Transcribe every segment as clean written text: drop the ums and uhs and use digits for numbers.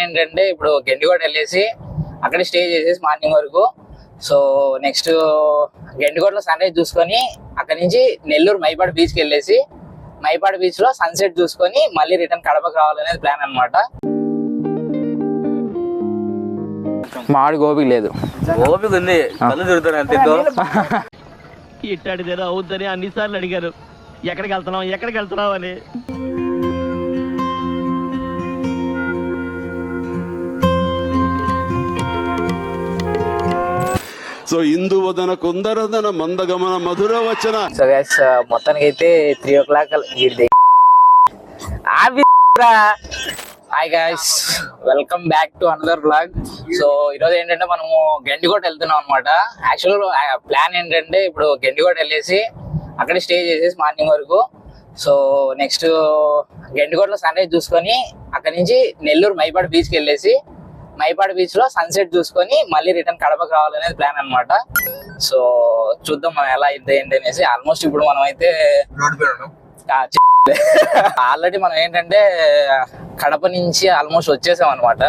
ఏంటంటే ఇప్పుడు గెండికోట వెళ్ళేసి అక్కడే స్టే చేసేసి మార్నింగ్ వరకు. సో నెక్స్ట్ గెండికోటలో సన్ రైజ్ చూసుకొని అక్కడి నుంచి నెల్లూరు మైపాడు బీచ్కి వెళ్ళేసి మైపాడు బీచ్ లో సన్సెట్ చూసుకొని మళ్ళీ రిటర్న్ కడపకు రావాలనేది ప్లాన్ అనమాట. మామిడి గోపిక లేదు, ఓపిక ఉంది, కళ్ళు తిరుగుతాను అంతే. ఇట్టాడిదేదో అవుద్దని అన్నిసార్లు అడిగారు, ఎక్కడికి వెళ్తున్నావు అని. సో ఇందువదన కుందరదన మందగమన మధుర వచన. సో గైస్ మొత్తానికి అయితే 3 o'clock hi guys, welcome back to another vlog. So ఈరోజు ఏంటంటే మనము గెండికోట వెళ్తున్నాం అనమాట. యాక్చువల్ ప్లాన్ ఏంటంటే ఇప్పుడు గెండికోట వెళ్ళేసి అక్కడే స్టే చేసేసి మార్నింగ్ వరకు. సో నెక్స్ట్ గెండికోటలో సన్ రైజ్ చూసుకొని అక్కడి నుంచి నెల్లూరు మైపాడు బీచ్కి వెళ్ళేసి మైపాడు బీచ్ లో సన్సెట్ చూసుకొని మళ్ళీ రిటర్న్ కడపకు రావాలనేది ప్లాన్ అనమాట. సో చూద్దాం మనం ఎలా అయితే ఏంటి అనేసి. ఆల్మోస్ట్ ఇప్పుడు మనం అయితే ఆల్రెడీ మనం ఏంటంటే కడప నుంచి ఆల్మోస్ట్ వచ్చేసాం అనమాట.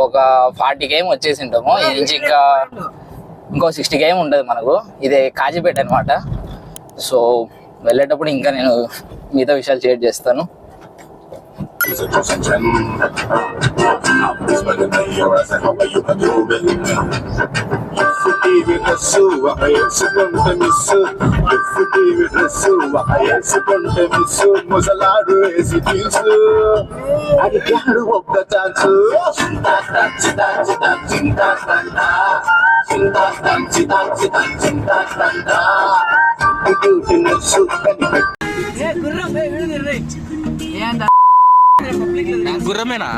ఒక 40 km వచ్చేసి ఉంటాము. ఇది నుంచి ఇంకో 60 km ఉంటుంది మనకు. ఇది కాజీపేట అనమాట. సో వెళ్ళేటప్పుడు ఇంకా నేను మిగతా విషయాలు షేర్ చేస్తాను. గుర్రమేనా?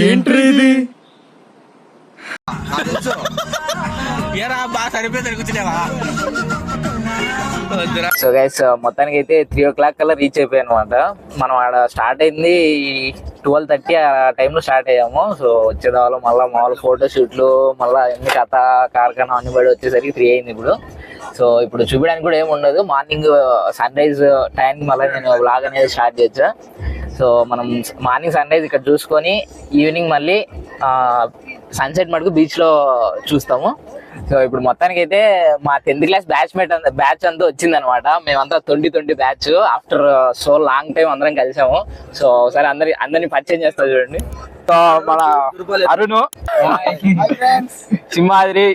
ఏంట్రీ ఇది? సో గైస్ మొత్తానికి అయితే 3 o'clock కల్లా రీచ్ అయిపోయాయి అనమాట. మనం ఆడ స్టార్ట్ అయింది 12:30 ఆ టైంలో స్టార్ట్ అయ్యాము. సో వచ్చేదాలో మళ్ళీ మామూలు ఫోటో షూట్లు మళ్ళీ అన్ని కథ కార్ఖానా అన్ని పడి వచ్చేసరికి 3 అయింది ఇప్పుడు. సో ఇప్పుడు చూపించడానికి కూడా ఏమి ఉండదు. మార్నింగ్ సన్ రైజ్ టైంకి మళ్ళీ నేను వ్లాగ్ అనేది స్టార్ట్ చేయొచ్చు. సో మనం మార్నింగ్ సన్ రైజ్ ఇక్కడ చూసుకొని ఈవినింగ్ మళ్ళీ సన్సెట్ మటుకు బీచ్లో చూస్తాము. సో ఇప్పుడు మొత్తానికి అయితే మా 10th class బ్యాచ్ అంతా వచ్చింది అనమాట. మేమంతా 2020 batch. After so long time అందరం కలిసాము. సో ఒకసారి అందరినీ పరిచయం చేస్తా చూడండి. సో మన అరుణ్, సింహాద్రి,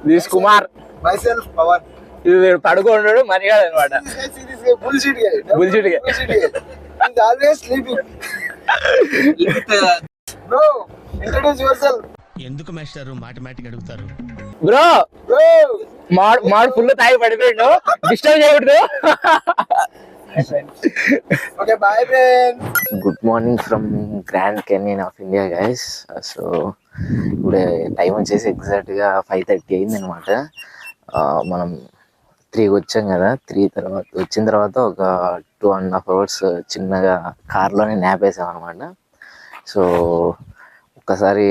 దిస్ కుమార్, ఇది పడుకోండు మనిగాడు అనమాట. ఎందుకు మాస్టర్ మాటిమాటికి అడుగుతారు? బ్రో మాడు ఫుల్ తాగి పడిపోయాడు, డిస్టర్బ్ చేయకూడదు. Good morning from grand canyon of India guys. So ఇప్పుడు టైం వచ్చేసి ఎగ్జాక్ట్ గా 5:30 అయింది అనమాట. మనం 3కి వచ్చాం కదా. 3 తర్వాత వచ్చిన తర్వాత ఒక 2.5 hours చిన్నగా కార్లోనే న్యాప్ వేసాం అనమాట. సో ఒక్కసారి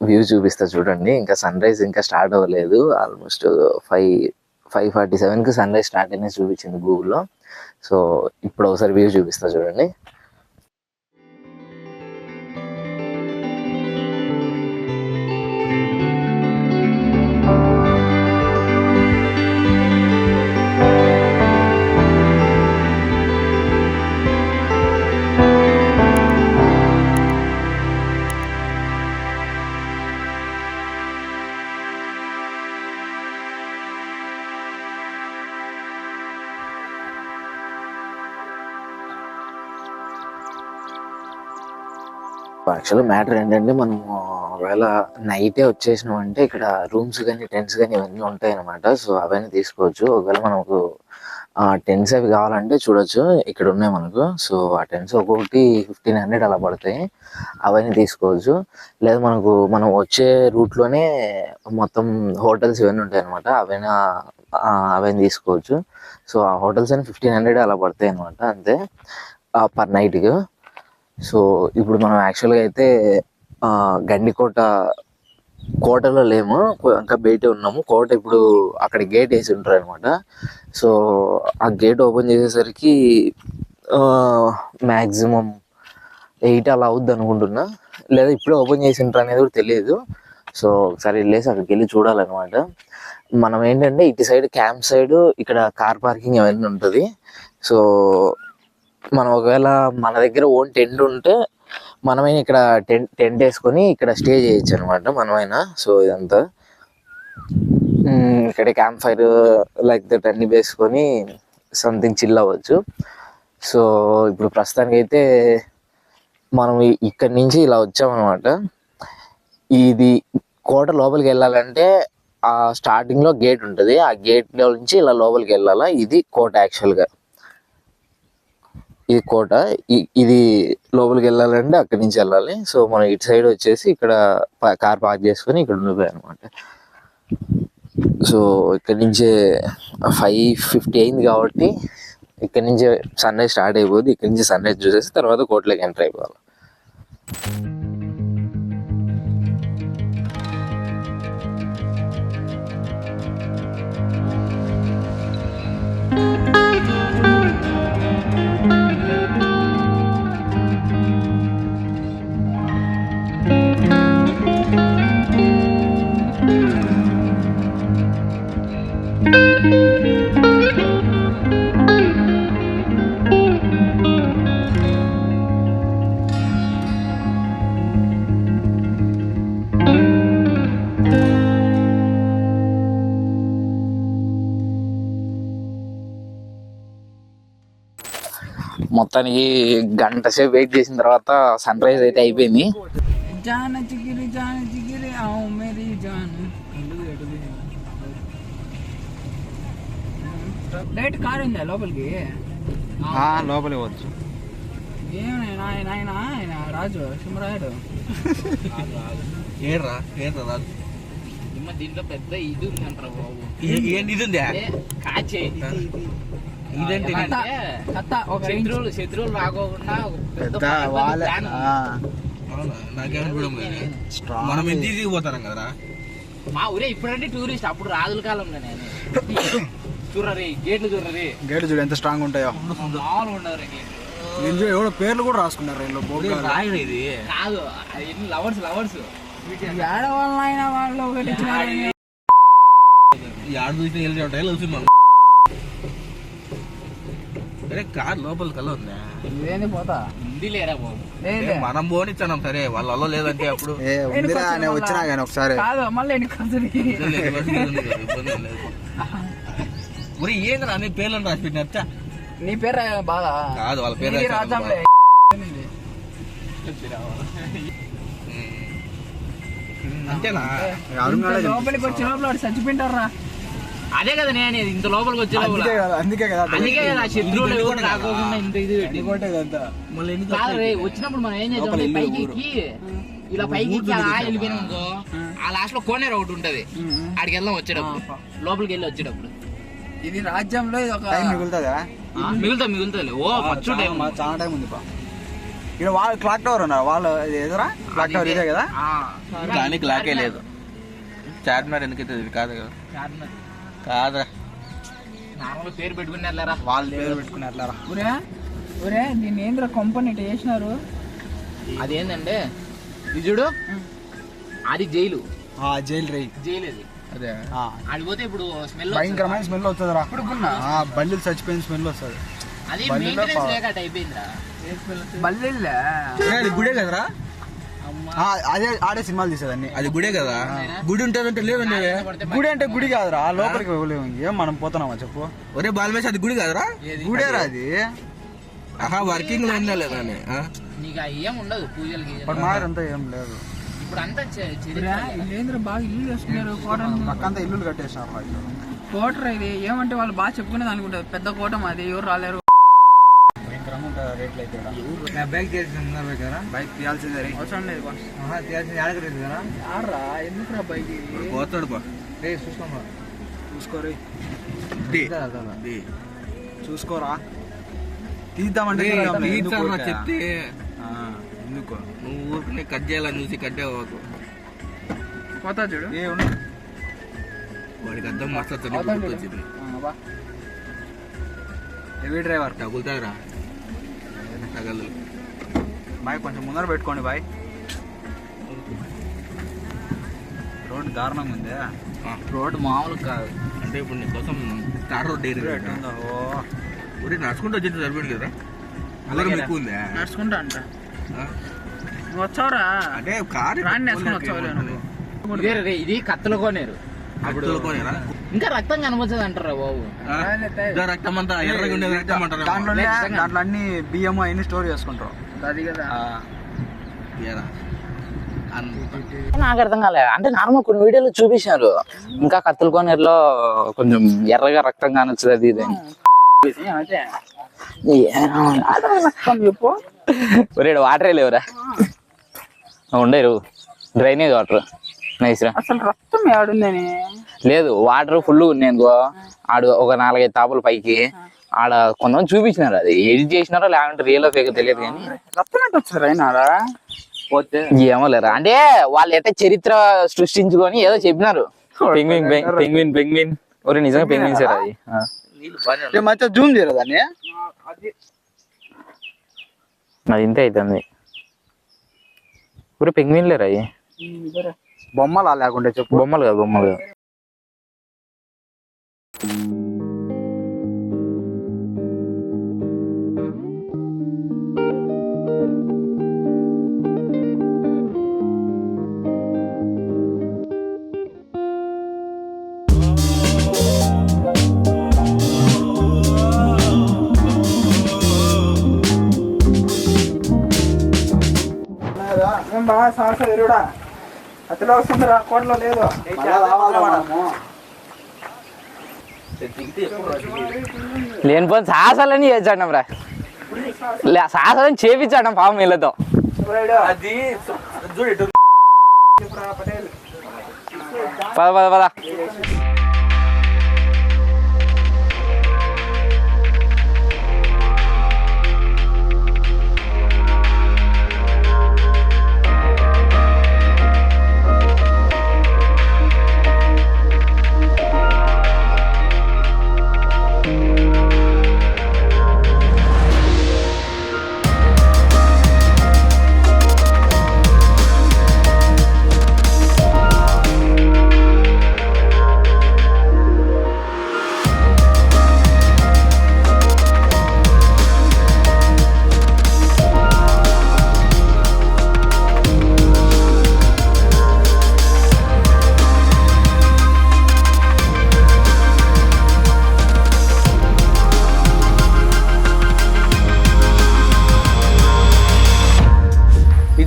వ్యూ చూపిస్తా చూడండి. ఇంకా సన్ రైజ్ ఇంకా స్టార్ట్ అవ్వలేదు. ఆల్మోస్ట్ 5:47కి సన్ రైజ్ స్టార్ట్ అయినా చూపించింది గూగుల్లో. సో ఇప్పుడు ఒకసారి వ్యూ చూపిస్తా చూడండి. యాక్చువల్గా మ్యాటర్ ఏంటంటే మనము ఒకవేళ నైటే వచ్చేసినాం అంటే ఇక్కడ రూమ్స్ కానీ టెంట్స్ కానీ ఇవన్నీ ఉంటాయి అనమాట. సో అవన్నీ తీసుకోవచ్చు. ఒకవేళ మనకు టెంట్స్ అవి కావాలంటే చూడొచ్చు, ఇక్కడ ఉన్నాయి మనకు. సో ఆ టెంట్స్ ఒక్కొక్కటి 1500 అలా పడతాయి. అవన్నీ తీసుకోవచ్చు. లేదా మనం వచ్చే రూట్లోనే మొత్తం హోటల్స్ ఇవన్నీ ఉంటాయి అనమాట. అవన్నీ తీసుకోవచ్చు. సో ఆ హోటల్స్ అని 1500 అలా పడతాయి అనమాట, అంతే పర్ నైట్కి. సో ఇప్పుడు మనం యాక్చువల్గా అయితే గండికోట కోటలో లేము, ఇంకా బయటే ఉన్నాము. కోట ఇప్పుడు అక్కడ గేట్ వేసి ఉంటారు అనమాట. సో ఆ గేట్ ఓపెన్ చేసేసరికి మ్యాక్సిమం 8 అలా అవుద్ది అనుకుంటున్నా, లేదా ఇప్పుడే ఓపెన్ చేసి ఉంటారు అనేది కూడా తెలియదు. సో ఒకసారి వెళ్ళేసి అక్కడికి వెళ్ళి చూడాలన్నమాట. మనం ఏంటంటే ఇటు సైడ్ క్యాంప్ సైడ్, ఇక్కడ కార్ పార్కింగ్ అవన్నీ ఉంటుంది. సో మనం ఒకవేళ మన దగ్గర ఓన్ టెంట్ ఉంటే మనమైనా ఇక్కడ టెంట్ వేసుకొని ఇక్కడ స్టే చేయొచ్చు అనమాట మనమైనా. సో ఇదంతా ఇక్కడ క్యాంప్ ఫైర్ లైక్ దట్ అన్ని వేసుకొని సంథింగ్ చిల్ అవ్వచ్చు. సో ఇప్పుడు ప్రస్తుతానికి అయితే మనం ఇక్కడి నుంచి ఇలా వచ్చామన్నమాట. ఇది కోట లోపలికి వెళ్ళాలంటే ఆ స్టార్టింగ్లో గేట్ ఉంటుంది, ఆ గేట్లో నుంచి ఇలా లోపలికి వెళ్ళాలా. ఇది కోట యాక్చువల్గా, ఇది కోట. ఇది లోపలికి వెళ్ళాలంటే అక్కడి నుంచి వెళ్ళాలి. సో మనం ఇటు సైడ్ వచ్చేసి ఇక్కడ కార్ పార్క్ చేసుకొని ఇక్కడ ఉండిపోయాయి అనమాట. సో ఇక్కడ నుంచే 5:50 అయింది కాబట్టి ఇక్కడ నుంచి సన్ రైజ్ స్టార్ట్ అయిపోద్ది. ఇక్కడ నుంచి సన్ రైజ్ చూసేసి తర్వాత కోటలోకి ఎంటర్ అయిపోవాలి. మొత్తానికి గంట సేపు వెయిట్ చేసిన తర్వాత సన్ రైజ్ అయితే అయిపోయింది. డైరెక్ట్ కార్ ఉందా లోపలికి? లోపలికి వచ్చు. ఏమైనా ఆయన రాజు సింహరాయుడు ఏడ్రా రాదు. దీంట్లో పెద్ద ఇది ఉంది అంటారా బాబు? ఏంటి ఇది ఉందా? కాచే ఇదేంటి? శత్రువులు రాకోకుండా మనం ఎంత ఈజీగా పోతాం కదరా. మా ఊరే ఇప్పుడంటే టూరిస్ట్, అప్పుడు రాజుల కాలంలో నేను చూడరి గేట్లు చూడరి. గేట్లు చూడు ఎంత స్ట్రాంగ్ ఉంటాయో. మామూలు ఉండరు వీళ్ళు ఎవడో పేర్లు కూడా రాసుకున్నారు. ఇది కాదు, లవర్స్ ఏడవాళ్ళ అయినా వాళ్ళు ఒకటి ఆడ చూస్తే వెళ్ళి ఉంటాయి మనం. అరే కార్ లోపల కల్లా ఉందా? ఇదేంది పోతా ఉంది లేరా బాబు? మనం పోనిచ్చాం సరే, వాళ్ళలో లేదంటే అప్పుడు వచ్చినా కానీ ఒకసారి కాదు మళ్ళీ మరి ఏంద్రా నీ పేర్లను రాసి పెట్టినచ్చా? నీ పేరు బాగా కాదు, వాళ్ళ పేరు రాజాంలే. అంతేనా? లోపలికి వచ్చే లోపల చచ్చిపోయింటారా? అదే కదా నేను ఇంత లోపలికి వచ్చే లోపల అందుకే కదా శత్రువులు ఎవరు రాకోకుండా ఇంత ఇది వచ్చినప్పుడు మనం ఏం చేద్దాం, పైకి ఎక్కి ఇలా పైకి ఎక్కి అలా వెళ్ళిపోయినాం అనుకో, ఆ లాస్ట్ లో కోనేరు ఒకటి ఉంటది, ఆడికి వెళ్దాం వచ్చేటప్పుడు, లోపలికి వెళ్ళి వచ్చేటప్పుడు. ఇది రాజ్యంలో ఇది ఒక మిగులుతుందా? మిగులుతుంది. ఓ ఫస్ట్ టైం చాలా టైం ఉంది. ఇక్కడ వాళ్ళు క్లాక్ టవర్ ఉన్నారు, వాళ్ళు ఎదురా క్లాక్ టవర్ ఇదే కదా. కానీ క్లాకే లేదు. చార్మినార్ ఎందుకైతే ఇది కాదు కదా. కాదురా, నార్మల్ పేరు పెట్టుకున్నారా? వాళ్ళ పేరు పెట్టుకున్నారా? ఒరే దీన్ని ఏంద్ర కంపెనీ ఇట్లా చేసినారు? అదేంటంటే ఇది చూడు, అది జైలు జైలు అది. అదే ఆడిపోతే ఇప్పుడు స్మెల్, భయంకరమైన స్మెల్ వస్తుంది రా. బల్లీలు చచ్చిపోయిన స్మెల్ వస్తుంది. అది మెయింటెనెన్స్ లేక అయిపోయిందిరా. బల్లిలే గుడే కదరా? అదే ఆడే సినిమాలు తీసేదాన్ని. అది గుడే కదా. గుడి ఉంటుందంటే లేదండి. గుడి అంటే గుడి కాదురా, లోపలికి వెళ్ళలేము. ఏం మనం పోతున్నామా చెప్పు? ఒరే బాల్మేష్, అది గుడి కాదురా? గుడేరా అది. వర్కింగ్ లో ఉందా లేదా? నీకు ఏం ఉండదు పూజలకి, మారంతా ఏం లేదు. ఇప్పుడు అంతా ఇల్లేంద్ర బాగా ఇల్లు చేసుకున్నారు. పక్కంతా ఇల్లు కట్టేసినారు. కోట ఇది ఏమంటే వాళ్ళు బాగా చెప్పుకునేది అనుకుంటారు. పెద్ద కోట అది, ఎవరు రాలేరు. బైక్ తీయాల్సిందే. అవసరం లేదు ఆడరా, ఎందుకురా బైక్ పోతాడు బా. చూసుకోరా, తీద్దామంటే చెప్తే ఎందుకు నువ్వు ఊరికి కట్ చేయాలని చూసి కట్ అవ్వకు. పోతా చూడు. వాడికి అర్థం మస్తు వచ్చింది. హెవీ డ్రైవర్ తగులుతారా తగలు. బాయ్ కొంచెం ముందర పెట్టుకోండి బాయ్. రోడ్ దారుణంగా ఉంది. రోడ్ మామూలు కాదు. అంటే ఇప్పుడు నీ కోసం తార్ రోడ్ డైరీ ఒరే నడుచుకుంటూ వచ్చి సరిపోయింది కదా. అలాగే ఎక్కువ ఉందా నడుచుకుంటా అంట. నువ్వు వచ్చావురా అంటే కారు రాండి వేసుకొని వచ్చావులే నువ్వు. ఇది కత్తుల కోనేరు. అప్పుడు ఇంకా రక్తం కనబడుతుంది అంటారా బాబు? రక్తం అంతా ఎర్రగా ఉండేది రక్తం అంటారా? దాంట్లో అన్ని బియ్యం అన్ని స్టోర్ చేసుకుంటారు. అది కదా. నాకు అర్థం కాలే. అంటే నార్మల్ కొన్ని వీడియోలు చూపించారు ఇంకా కత్తుల కోనేరులో కొంచెం ఎర్రగా రక్తం కానొచ్చు అది ఇది. ఒరే వాటరే లేవురా. ఉండేరు డ్రైనేజ్ వాటర్ నైస్ రా. అసలు రక్తం ఏడుందని లేదు వాటర్ ఫుల్ ఉంది అనుకో. ఆడు ఒక 4-5 తాపులు పైకి ఆడ కొంతమంది చూపించినారు. అది ఎడిట్ చేసినారో లేకుంటే రియల్ ఫేక్ తెలియదు కానీ రక్తం అంటే వచ్చింది అయినాడా ఏమో లేరా. అంటే వాళ్ళు ఎట్లా చరిత్ర సృష్టించుకొని ఏదో చెప్పినారు. Penguin penguin penguin. ఒరే నిజంగా పెంగ్విన్ సార్ అది. మంచిగా జూమ్ చేయరు దాన్ని. అది ఇంతే అవుతుంది. ఒరే పెంగ్విన్ లేరా అవి. బొమ్మలా లేకుంటే చెప్పు. బొమ్మలు కాదు బొమ్మలు కాదు. ఏం బాగా సాహస ఎరుడా అతలో వస్తుందిరా కోటలో లేదు. లేనిపోతే సాహసాలని చేర్చాడం రా. సాహసాలని చేపించాడం పాపం వీళ్ళతో. అది పద పద పద.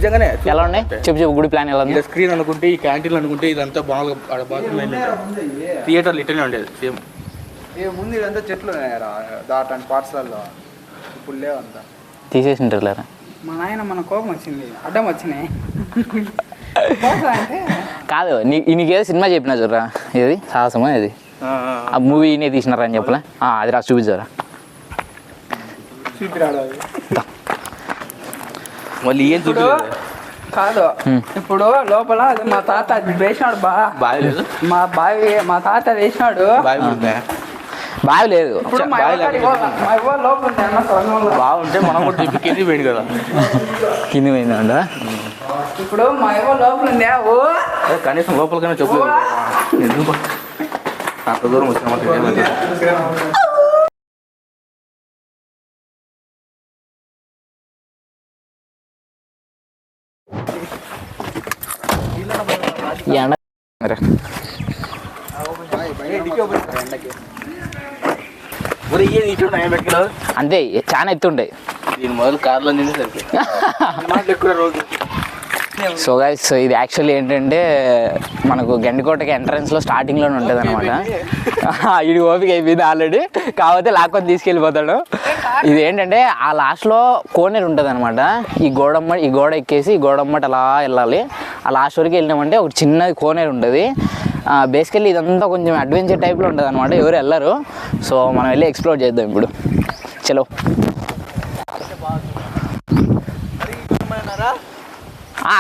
నిజంగానే ఎలా ఉన్నాయి చెప్పు చెప్పు. గుడి ప్లాన్ ఎలా ఉంది? స్క్రీన్ అనుకుంటే ఈ క్యాంటీన్ అనుకుంటే ఇదంతా బాగా థియేటర్లు ఇట్టనే ఉండేది సేమ్. ముందు ఇదంతా చెట్లు ఉన్నాయరా దాటానికి పాఠశాలలో. ఇప్పుడు లేవంతా తీసేసి ఉంటారు లేరా. మా నాయన మన కోపం వచ్చింది అడ్డం వచ్చినాయి అంటే కాదు నీకేదో సినిమా చెప్పినా చూడరా. ఏది సాహసమా ఇది ఆ మూవీ ఈయనే తీసినారా అని చెప్పలే. అది రా చూపించారా. మళ్ళీ ఏం చూడు కాదు. ఇప్పుడు లోపల అది మా తాత అది వేసినాడు బావి లేదు. మా తాత వేసినాడు బావి లేదు. ఇప్పుడు మా ఇవ్వ లోపల ఉంది అన్న సొరంగంలో. బాగుంటే మనం కూడా చెప్పి కింది పోయింది కదా. కింది పోయిందా? ఇప్పుడు మా ఇవ్వ లోపల ఉంది. ఓ కనీసం లోపలికైనా చెప్పు. ఎందుకు అంత దూరం వచ్చిన అంతే చాలా ఎత్తుండే. దీని మొదలు కార్లో రోజు. సో గైస్ ఇది యాక్చువల్లీ ఏంటంటే మనకు గండికోటకి ఎంట్రన్స్లో స్టార్టింగ్లోనే ఉంటుంది అనమాట. ఇది ఓపిక అయిపోయింది ఆల్రెడీ. కాకపోతే లాక్కొని తీసుకెళ్ళిపోతాడు. ఇది ఏంటంటే ఆ లాస్ట్లో కోనేరు ఉంటుంది అనమాట. ఈ గోడ ఎక్కేసి ఈ గోడమ్మట అలా వెళ్ళాలి. ఆ లాస్ట్ వరకు వెళ్ళినామంటే ఒక చిన్నది కోనేరు ఉంటుంది. బేసికల్లీ ఇదంతా కొంచెం అడ్వెంచర్ టైప్లో ఉంటుంది అనమాట. ఎవరు వెళ్ళరు. సో మనం వెళ్ళి ఎక్స్ప్లోర్ చేద్దాం ఇప్పుడు. చలో.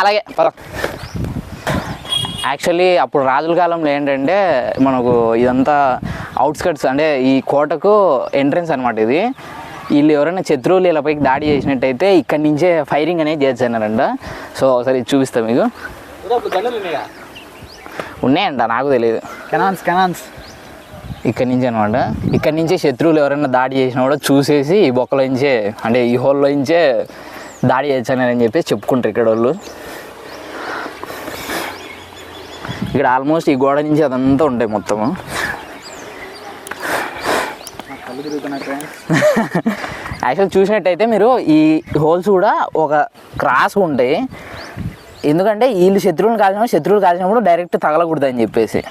అలాగే పద. యాక్చువల్లీ అప్పుడు రాజుల కాలంలో ఏంటంటే మనకు ఇదంతా అవుట్స్కట్స్ అంటే ఈ కోటకు ఎంట్రన్స్ అనమాట ఇది. వీళ్ళు ఎవరైనా శత్రువులు ఇలా పైకి దాడి చేసినట్టయితే ఇక్కడి నుంచే ఫైరింగ్ అనేది చేస్తున్నారంట. సో ఒకసారి ఇది చూపిస్తాను మీకు. ఉన్నాయంట, నాకు తెలియదు. కెనాన్స్ ఇక్కడి నుంచి అనమాట. ఇక్కడి నుంచే శత్రువులు ఎవరైనా దాడి చేసినా కూడా చూసేసి ఈ బొక్కలో నుంచే అంటే ఈ హోల్లో నుంచే దాడి చేస్తానని చెప్పేసి చెప్పుకుంటారు ఇక్కడ వాళ్ళు. ఇక్కడ ఆల్మోస్ట్ ఈ గోడ నుంచి అదంతా ఉంటాయి మొత్తము. యాక్చువల్ చూసినట్టయితే మీరు ఈ హోల్స్ కూడా ఒక క్రాస్ ఉంటాయి. ఎందుకంటే వీళ్ళు శత్రువులు కాల్చినప్పుడు డైరెక్ట్ తగలకూడదు అని చెప్పేసి.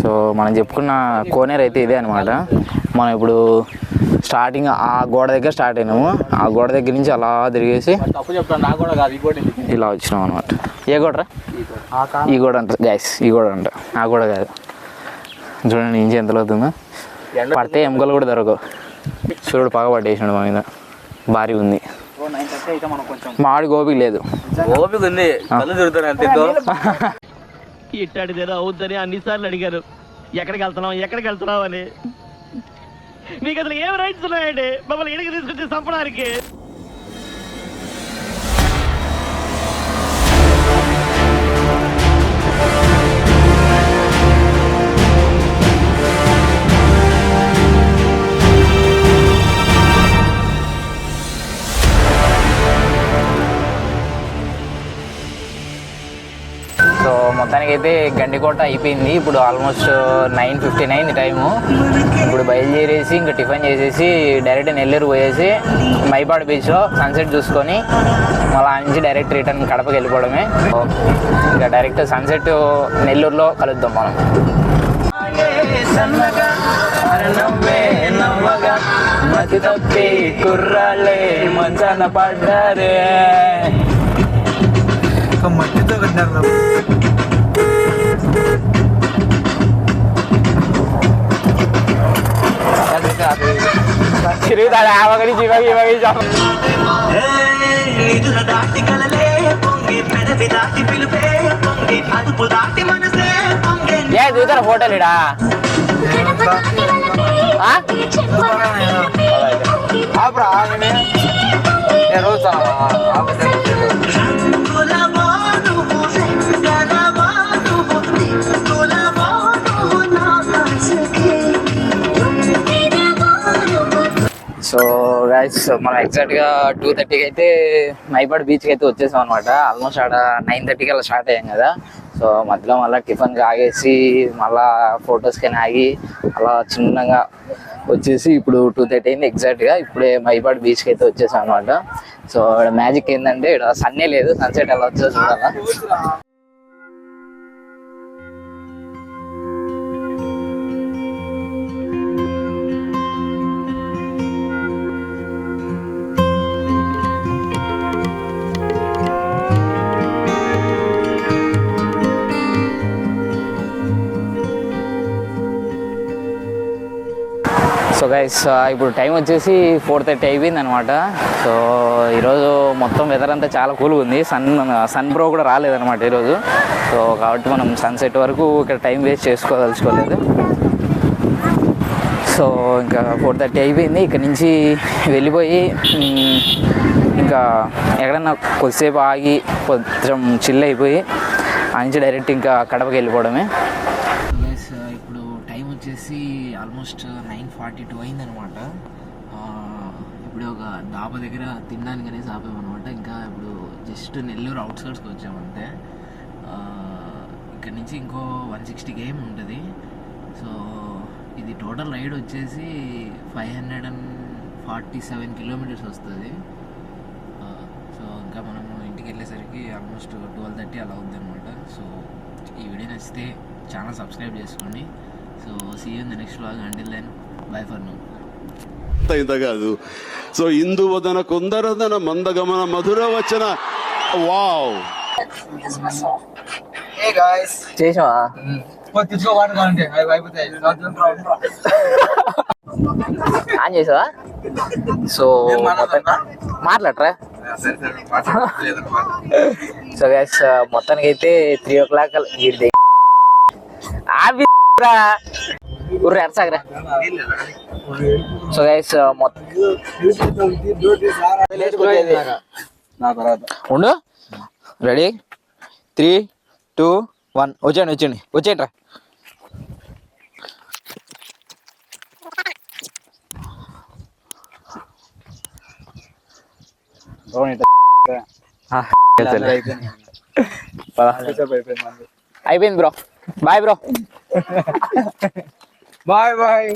సో మనం చెప్పుకున్న కోనేరు అయితే ఇదే అనమాట. మనం ఇప్పుడు స్టార్టింగ్ ఆ గోడ దగ్గర స్టార్ట్ అయినాము. ఆ గోడ దగ్గర నుంచి అలా తిరిగేసి ఇలా వచ్చినాం అనమాట. ఏ గోడరా? ఈ గోడ అంట గ్యాస్, ఈ గోడ అంట, ఆ గోడ కాదు. చూడండి ఇంచి ఎంతలో అవుతుందో. పడితే ఎముకలు కూడా దొరకవు. సూర్యుడు పగ పట్టేసినాడు మా మీద, భారీ ఉంది. మాడి గోపిక లేదు. ఓపిక ఉంది, కళ్ళు తిరుగుతాను అంతే. ఇట్టాడిదేదో అవుద్దని అన్నిసార్లు అడిగారు, ఎక్కడికి వెళ్తున్నావు అని. మీకు అసలు ఏం రైట్స్ ఉన్నాయండి మమ్మల్ని ఇడికి తీసుకొచ్చి చంపడానికి? సో మొత్తానికైతే గండికోట అయిపోయింది. ఇప్పుడు ఆల్మోస్ట్ 9:59 టైము. ఇప్పుడు బయలుదేరేసి ఇంకా టిఫిన్ చేసేసి డైరెక్ట్ నెల్లూరు పోయేసి మైపాడు బీచ్లో సన్సెట్ చూసుకొని మళ్ళీ ఆ నుంచి డైరెక్ట్ రిటర్న్ కడపకి వెళ్ళిపోవడమే. ఇంకా డైరెక్ట్ సన్సెట్ నెల్లూరులో కలుద్దాం మనం. మతి తప్పి కుర్రాళ్ళే మంచాన పడ్డారే. మట్టితో కట్టినారు. తిరుగుతాడు ఆవగడి జీవగి ఏ దిగుతారా ఫోటోలు ఇడా? సో గైస్ మనం ఎగ్జాక్ట్గా 2:30కి అయితే మైపాడు బీచ్కి అయితే వచ్చేసాం అనమాట. ఆల్మోస్ట్ ఆడ 9:30కి అలా స్టార్ట్ అయ్యాం కదా. సో మధ్యలో మళ్ళీ టిఫిన్కి ఆగేసి మళ్ళీ ఫొటోస్కి ఆగి అలా చిన్నగా వచ్చేసి ఇప్పుడు 2:30 అయింది ఎగ్జాక్ట్గా. ఇప్పుడే మైపాడు బీచ్కి అయితే వచ్చేసాం అనమాట. సో మ్యాజిక్ ఏంటంటే ఇక్కడ సన్నే లేదు, సన్సెట్ ఎలా వచ్చో చూడాలా. సో గైస్ ఇప్పుడు టైం వచ్చేసి 4:30 అయిపోయింది అనమాట. సో ఈరోజు మొత్తం వెదర్ అంతా చాలా కూల్గా ఉంది. సన్ బ్రో కూడా రాలేదనమాట ఈరోజు. సో కాబట్టి మనం సన్సెట్ వరకు ఇక్కడ టైం వేస్ట్ చేసుకోదలుచుకోలేదు. సో ఇంకా 4:30 అయిపోయింది. ఇక్కడ నుంచి వెళ్ళిపోయి ఇంకా ఎక్కడన్నా కొద్దిసేపు ఆగి కొంచెం చిల్ అయిపోయి ఆ నుంచి డైరెక్ట్ ఇంకా కడపకి వెళ్ళిపోవడమే. ఇప్పుడు టైం వచ్చేసి ఆల్మోస్ట్ 9:42 అయిందనమాట. ఇప్పుడు ఒక డాబా దగ్గర తినడానికి అనేసి ఆపామన్నమాట. ఇంకా ఇప్పుడు జస్ట్ నెల్లూరు అవుట్స్కర్ట్స్కి వచ్చామంటే. ఇక్కడ నుంచి ఇంకో 160 km ఉంటుంది. సో ఇది టోటల్ రైడ్ వచ్చేసి 547 kilometers వస్తుంది. సో ఇంకా మనము ఇంటికి వెళ్ళేసరికి ఆల్మోస్ట్ 12:30 అలా అవుద్ది అనమాట. సో ఈ వీడియో నచ్చితే ఛానల్ సబ్స్క్రైబ్ చేసుకోండి. So see you in the next vlog. Until then bye for now. ఇంత కాదు. సో ఇందువదన కుందరదన మందగమన మధుర వచన. వావ్ చేసావా? తీసుకో వాటర్ కావాలంటే అవి అయిపోతాయి. ఆన్ చేసావా? సో మాట్లాడరా. సో గైస్ మొత్తానికి అయితే 3 o'clock సాగరా. సో గైస్ మొత్తం ఉండు. రెడీ 3, 2, 1 వచ్చేయండి రా. అయిపోయింది బ్రో. Bye bro. బాయ్.